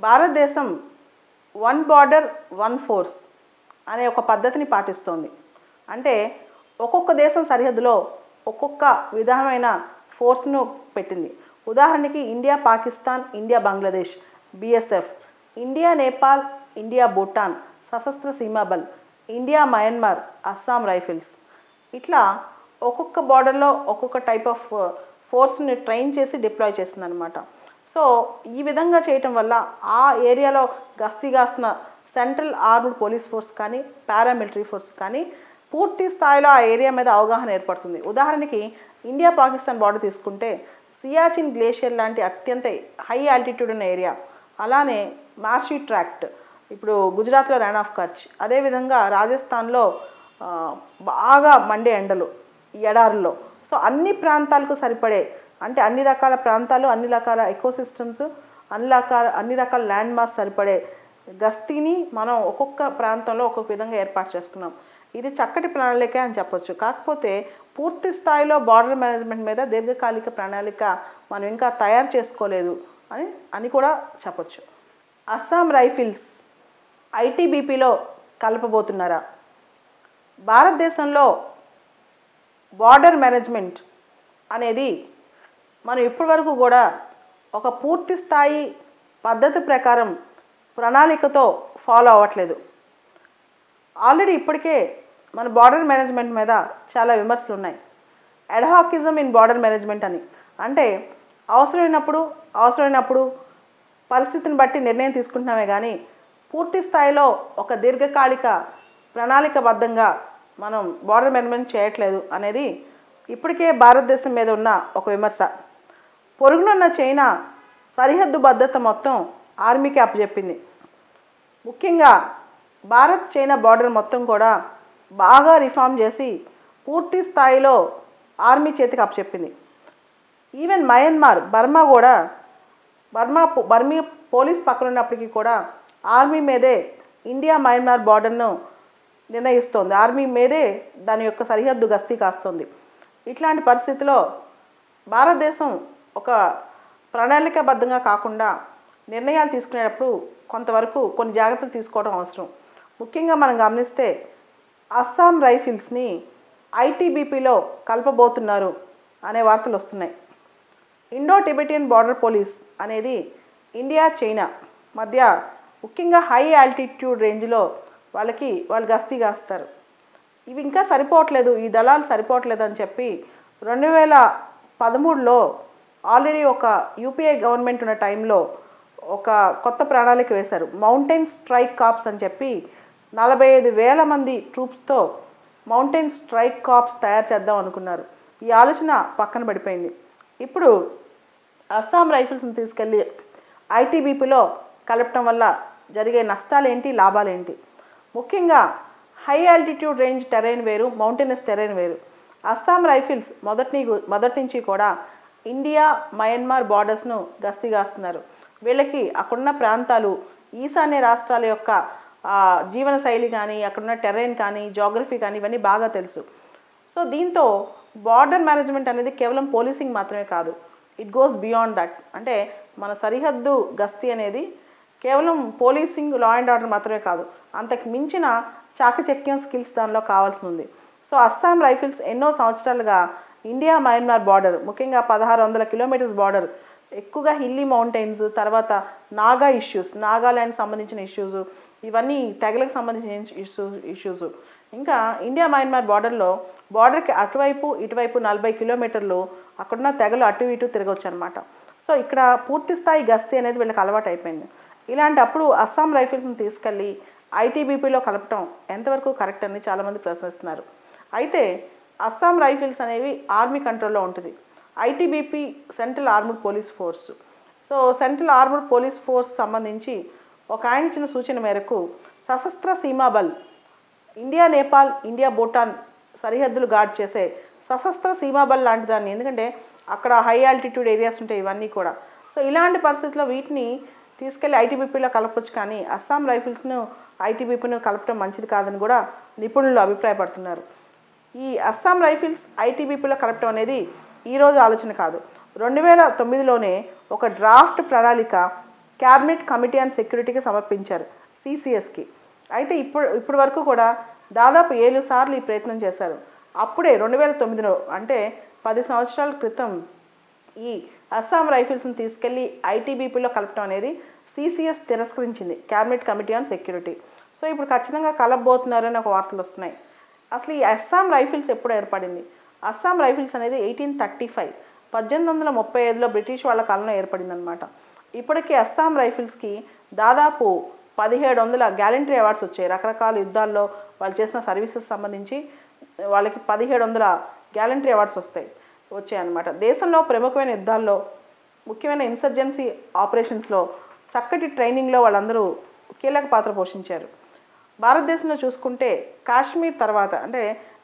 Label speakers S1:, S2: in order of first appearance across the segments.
S1: భారతదేశం one border one force అనే ఒక పద్ధతిని పాటిస్తోంది. అంటే ఒక్కొక్క దేశం సరిహద్దులో ఒక్కొక్క విధమైన ఫోర్స్ను పెట్టింది. ఉదాహరణకి India Pakistan, India Bangladesh BSF, India Nepal, India Bhutan Sashastra Seema Bal, India Myanmar Assam rifles. ఇట్లా ఒక్కొక్క బార్డర్లో ఒక్కొక్క టైప్ ఆఫ్ ఫోర్స్ని ట్రైన్ చేసి డిప్లాయ్ చేస్తుంది అనమాట. సో ఈ విధంగా చేయటం వల్ల ఆ ఏరియాలో గస్తీగాస్తున్న సెంట్రల్ ఆర్మ్డ్ పోలీస్ ఫోర్స్ కానీ పారామిలిటరీ ఫోర్స్ కానీ పూర్తి స్థాయిలో ఆ ఏరియా మీద అవగాహన ఏర్పడుతుంది. ఉదాహరణకి ఇండియా పాకిస్తాన్ బార్డర్ తీసుకుంటే సియాచిన్ గ్లేషియర్ లాంటి అత్యంత హై ఆల్టిట్యూడ్ ఉన్న ఏరియా, అలానే మార్షీ ట్రాక్ట్, ఇప్పుడు గుజరాత్లో ర్యాన్ ఆఫ్ కచ్, అదేవిధంగా రాజస్థాన్లో బాగా మండే ఎండలు ఎడారుల్లో. సో అన్ని ప్రాంతాలకు సరిపడే, అంటే అన్ని రకాల ప్రాంతాలు, అన్ని రకాల ఎకోసిస్టమ్స్, అన్ని రకాల ల్యాండ్ మాస్ సరిపడే గస్తీని మనం ఒక్కొక్క ప్రాంతంలో ఒక్కొక్క విధంగా ఏర్పాటు చేసుకున్నాం. ఇది చక్కటి ప్రణాళిక అని చెప్పొచ్చు. కాకపోతే పూర్తి స్థాయిలో బార్డర్ మేనేజ్మెంట్ మీద దీర్ఘకాలిక ప్రణాళిక మనం ఇంకా తయారు చేసుకోలేదు అని కూడా చెప్పొచ్చు. అస్సాం రైఫిల్స్ ఐటీబీపీలో కలపబోతున్నారా? భారతదేశంలో బార్డర్ మేనేజ్మెంట్ అనేది మనం ఇప్పటివరకు కూడా ఒక పూర్తి స్థాయి పద్ధతి ప్రకారం ప్రణాళికతో ఫాలో అవ్వట్లేదు. ఆల్రెడీ ఇప్పటికే మన బార్డర్ మేనేజ్మెంట్ మీద చాలా విమర్శలు ఉన్నాయి. అడ్హాకిజం ఇన్ బార్డర్ మేనేజ్మెంట్ అని, అంటే అవసరమైనప్పుడు పరిస్థితిని బట్టి నిర్ణయం తీసుకుంటున్నామే కానీ పూర్తి స్థాయిలో ఒక దీర్ఘకాలిక ప్రణాళికబద్ధంగా మనం బార్డర్ మేనేజ్మెంట్ చేయట్లేదు అనేది ఇప్పటికే భారతదేశం మీద ఉన్న ఒక విమర్శ. పొరుగునున్న చైనా సరిహద్దు భద్రత మొత్తం ఆర్మీకి అప్పచెప్పింది. ముఖ్యంగా భారత్ చైనా బార్డర్ మొత్తం కూడా బాగా రిఫార్మ్ చేసి పూర్తి స్థాయిలో ఆర్మీ చేతికి అప్పచెప్పింది. ఈవెన్ మయన్మార్, బర్మీ పోలీస్ పక్కన ఉన్నప్పటికీ కూడా ఆర్మీ మీదే ఇండియా మయన్మార్ బార్డర్ను నిర్ణయిస్తోంది. ఆర్మీ మీదే దాని యొక్క సరిహద్దు గస్తీ కాస్తుంది. ఇట్లాంటి పరిస్థితిలో భారతదేశం ఒక ప్రణాళికాబద్ధంగా కాకుండా నిర్ణయాలు తీసుకునేటప్పుడు కొంతవరకు కొన్ని జాగ్రత్తలు తీసుకోవడం అవసరం. ముఖ్యంగా మనం గమనిస్తే అస్సాం రైఫిల్స్ని ఐటీబీపీలో కలపబోతున్నారు అనే వార్తలు వస్తున్నాయి. ఇండో టిబెటియన్ బార్డర్ పోలీస్ అనేది ఇండియా చైనా మధ్య ముఖ్యంగా హై ఆల్టిట్యూడ్ రేంజ్లో వాళ్ళు గస్తీ కాస్తారు. ఇవి ఇంకా సరిపోవట్లేదు, ఈ దళాలు సరిపోవట్లేదు అని చెప్పి 2013లో ఆల్రెడీ ఒక యూపీఏ గవర్నమెంట్ ఉన్న టైంలో ఒక కొత్త ప్రణాళిక వేశారు. మౌంటైన్ స్ట్రైక్ కార్ప్స్ అని చెప్పి 45,000 మంది ట్రూప్స్తో మౌంటైన్ స్ట్రైక్ కార్ప్స్ తయారు చేద్దాం అనుకున్నారు. ఈ ఆలోచన పక్కన పడిపోయింది. ఇప్పుడు అస్సాం రైఫిల్స్ని తీసుకెళ్ళి ఐటీబీపీలో కలపటం వల్ల జరిగే నష్టాలేంటి, లాభాలేంటి? ముఖ్యంగా హై ఆల్టిట్యూడ్ రేంజ్ టెరైన్ వేరు, మౌంటైనస్ టెరైన్ వేరు. అస్సాం రైఫిల్స్ మొదటి నుంచి కూడా ఇండియా మయన్మార్ బార్డర్స్ను గస్తీగాస్తున్నారు. వీళ్ళకి అక్కడున్న ప్రాంతాలు, ఈశాన్య రాష్ట్రాల యొక్క జీవన శైలి కానీ, అక్కడున్న టెరైన్ కానీ, జోగ్రఫీ కానీ ఇవన్నీ బాగా తెలుసు. సో దీంతో బార్డర్ మేనేజ్మెంట్ అనేది కేవలం పోలీసింగ్ మాత్రమే కాదు, ఇట్ గోస్ బియాండ్ దట్. అంటే మన సరిహద్దు గస్తీ అనేది కేవలం పోలీసింగ్, లా అండ్ ఆర్డర్ మాత్రమే కాదు, అంతకు మించిన చాకచక్యం, స్కిల్స్ దానిలో కావాల్సి ఉంది. సో అస్సాం రైఫిల్స్ ఎన్నో సంవత్సరాలుగా ఇండియా మయన్మార్ బార్డర్, ముఖ్యంగా 1600 కిలోమీటర్స్ బార్డర్, ఎక్కువగా హిల్లీ మౌంటైన్స్, తర్వాత నాగాల్యాండ్ సంబంధించిన ఇష్యూస్, ఇవన్నీ తెగలకు సంబంధించిన ఇష్యూస్. ఇంకా ఇండియా మయన్మార్ బార్డర్కి అటువైపు ఇటువైపు 40 కిలోమీటర్లు అక్కడున్న తెగలు అటు ఇటు తిరగవచ్చు అనమాట. సో ఇక్కడ పూర్తి స్థాయి గస్తీ అనేది వీళ్ళకి అలవాటు అయిపోయింది. ఇలాంటప్పుడు అస్సాం రైఫిల్స్ని తీసుకెళ్ళి ఐటీబీపీలో కలపటం ఎంతవరకు కరెక్ట్ అని చాలామంది ప్రశ్నిస్తున్నారు. అయితే అస్సాం రైఫిల్స్ అనేవి ఆర్మీ కంట్రోల్లో ఉంటుంది. ITBP central armed police force. So central armed police force సంబంధించి ఒక ఆయన ఇచ్చిన సూచన మేరకు సశస్త్ర సీమాబల్, ఇండియా నేపాల్, ఇండియా భూటాన్ సరిహద్దులు గార్డ్ చేసే సశస్త్ర సీమాబల్ లాంటి దాన్ని, ఎందుకంటే అక్కడ హై ఆల్టిట్యూడ్ ఏరియాస్ ఉంటాయి ఇవన్నీ కూడా. సో ఇలాంటి పరిస్థితుల్లో వీటిని తీసుకెళ్ళి ఐటీబీపీలో కలపచ్చు, కానీ అస్సాం రైఫిల్స్ను ఐటీబీపీను కలపడం మంచిది కాదని కూడా నిపుణులు అభిప్రాయపడుతున్నారు. ఈ అస్సాం రైఫిల్స్ ఐటీబీపీలో కలపడం అనేది ఈరోజు ఆలోచన కాదు. 2009లోనే ఒక డ్రాఫ్ట్ ప్రణాళిక క్యాబినెట్ కమిటీ ఆన్ సెక్యూరిటీకి సమర్పించారు, సిసిఎస్కి. అయితే ఇప్పుడు వరకు కూడా దాదాపు 7 సార్లు ఈ ప్రయత్నం చేశారు. అప్పుడే 2009లో, అంటే 10 సంవత్సరాల క్రితం, ఈ అస్సాం రైఫిల్స్ని తీసుకెళ్లి ఐటీబీపీలో కలపడం అనేది సిసిఎస్ తిరస్కరించింది, cabinet committee on security. So ఇప్పుడు ఖచ్చితంగా కలపబోతున్నారని ఒక వార్తలు వస్తున్నాయి. అసలు ఈ అస్సాం రైఫిల్స్ ఎప్పుడు ఏర్పడింది? అస్సాం రైఫిల్స్ అనేది 1835, 1835లో బ్రిటిష్ వాళ్ళ కాలంలో ఏర్పడింది అనమాట. ఇప్పటికీ అస్సాం రైఫిల్స్కి దాదాపు 1700 గ్యాలంటరీ అవార్డ్స్ వచ్చాయి. రకరకాల యుద్ధాల్లో వాళ్ళు చేసిన సర్వీసెస్ సంబంధించి వాళ్ళకి 1700 గ్యాలంటరీ అవార్డ్స్ వచ్చాయన్నమాట. దేశంలో ప్రముఖమైన యుద్ధాల్లో, ముఖ్యమైన ఇన్సర్జెన్సీ ఆపరేషన్స్లో, చక్కటి ట్రైనింగ్లో వాళ్ళందరూ కీలక పాత్ర పోషించారు. భారతదేశంలో చూసుకుంటే కాశ్మీర్ తర్వాత, అంటే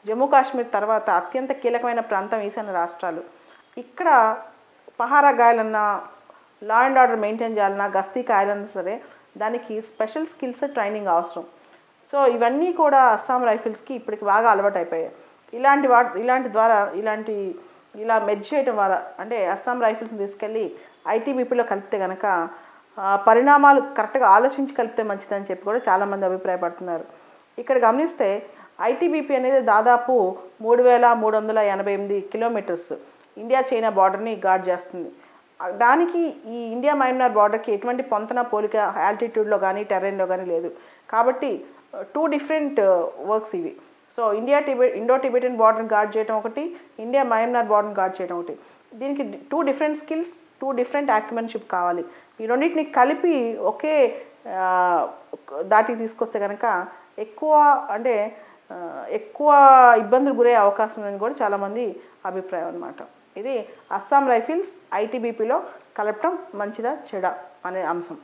S1: జమ్మూ కాశ్మీర్ తర్వాత అత్యంత కీలకమైన ప్రాంతం ఈశాన్య రాష్ట్రాలు. ఇక్కడ పహారా గాయాలన్నా, లా అండ్ ఆర్డర్ మెయింటైన్ చేయాలన్నా, గస్తీ కాయాలన్నా సరే దానికి స్పెషల్ స్కిల్స్ ట్రైనింగ్ అవసరం. సో ఇవన్నీ కూడా అస్సాం రైఫిల్స్కి ఇప్పటికి బాగా అలవాటు అయిపోయాయి. ఇలా మెర్జ్ చేయడం ద్వారా, అంటే అస్సాం రైఫిల్స్ని తీసుకెళ్ళి ఐటీబీపీలో కలిపితే కనుక పరిణామాలు కరెక్ట్గా ఆలోచించి కలిపితే మంచిదని చెప్పి కూడా చాలామంది అభిప్రాయపడుతున్నారు. ఇక్కడ గమనిస్తే ఐటీబీపీ అనేది దాదాపు 3388 కిలోమీటర్స్ ఇండియా చైనా బార్డర్ని గార్డ్ చేస్తుంది. దానికి ఈ ఇండియా మయన్మార్ బార్డర్కి ఎటువంటి పొంతన పోలిక ఆల్టిట్యూడ్లో కానీ టెర్రైన్లో కానీ లేదు. కాబట్టి 2 డిఫరెంట్ వర్క్స్ ఇవి. సో ఇండో టిబెటన్ బార్డర్ని గార్డ్ చేయడం ఒకటి, ఇండియా మయన్మార్ బార్డర్ని గార్డ్ చేయడం ఒకటి. దీనికి 2 డిఫరెంట్ స్కిల్స్, 2 డిఫరెంట్ యాక్యుమెన్షిప్ కావాలి. ఈ రెండింటిని కలిపి ఒకే దాటికి తీసుకొస్తే కనుక ఎక్కువ ఇబ్బందులు గురయ్యే అవకాశం ఉందని కూడా చాలామంది అభిప్రాయం అన్నమాట. ఇది అస్సాం రైఫిల్స్ ఐటీబీపీలో కలపడం మంచిదా చెడా అనే అంశం.